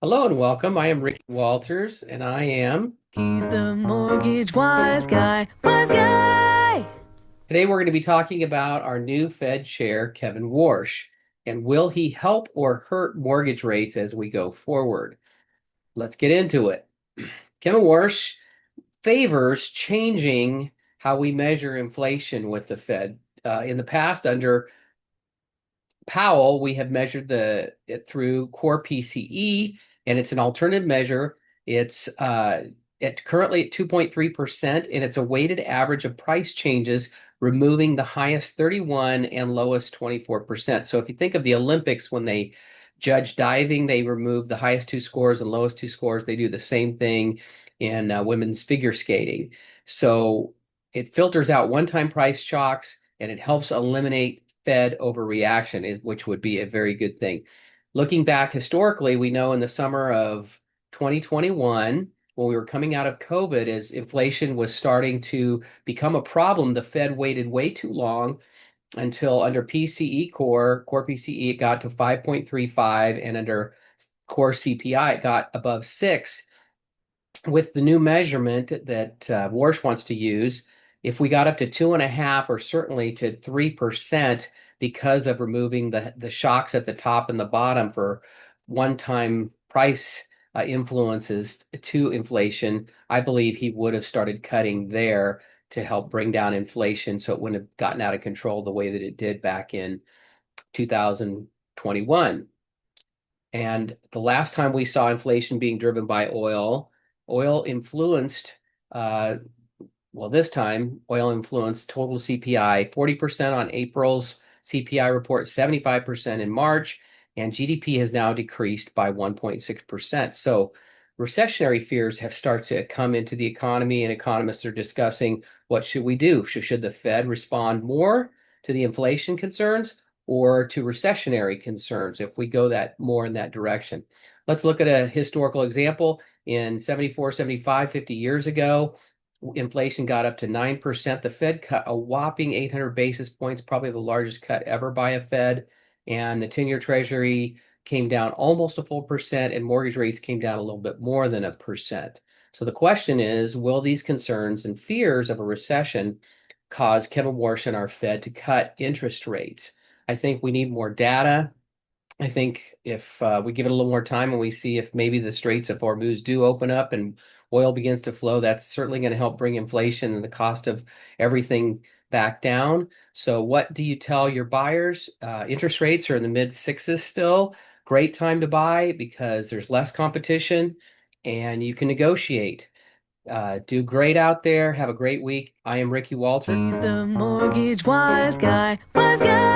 Hello and welcome. I am Ricky Walters, and I am. He's the mortgage wise guy, wise guy. Today we're going to be talking about our new Fed chair, Kevin Warsh, and will he help or hurt mortgage rates as we go forward? Let's get into it. Kevin Warsh favors changing how we measure inflation with the Fed. In the past, under Powell, we have measured it through core PCE, and it's an alternative measure. It's currently at 2.3%, and it's a weighted average of price changes, removing the highest 31 and lowest 24%. So if you think of the Olympics, when they judge diving, they remove the highest two scores and lowest two scores. They do the same thing in women's figure skating. So it filters out one-time price shocks, and it helps eliminate Fed overreaction, which would be a very good thing. Looking back historically, we know in the summer of 2021, when we were coming out of COVID, as inflation was starting to become a problem, the Fed waited way too long until under core PCE, it got to 5.35, and under core CPI, it got above 6. With the new measurement that Warsh wants to use, if we got up to 2.5 or certainly to 3% because of removing the shocks at the top and the bottom for one-time price influences to inflation, I believe he would have started cutting there to help bring down inflation so it wouldn't have gotten out of control the way that it did back in 2021. And the last time we saw inflation being driven by oil influenced, uh, well, this time oil influenced total CPI 40% on April's CPI report, 75% in March, and GDP has now decreased by 1.6%. So recessionary fears have started to come into the economy, and economists are discussing what should we do? Should the Fed respond more to the inflation concerns or to recessionary concerns if we go that more in that direction? Let's look at a historical example. In 74, 75, 50 years ago, inflation got up to 9%. The Fed cut a whopping 800 basis points, probably the largest cut ever by a Fed. And the 10-year Treasury came down almost a full percent, and mortgage rates came down a little bit more than a percent. So the question is, will these concerns and fears of a recession cause Kevin Warsh and our Fed to cut interest rates? I think we need more data. I think if we give it a little more time and we see if maybe the Straits of Hormuz do open up and oil begins to flow, that's certainly going to help bring inflation and the cost of everything back down. So, what do you tell your buyers? Interest rates are in the mid sixes still. Great time to buy because there's less competition and you can negotiate. Do great out there. Have a great week. I am Ricky Walter. He's the mortgage wise guy, wise guy.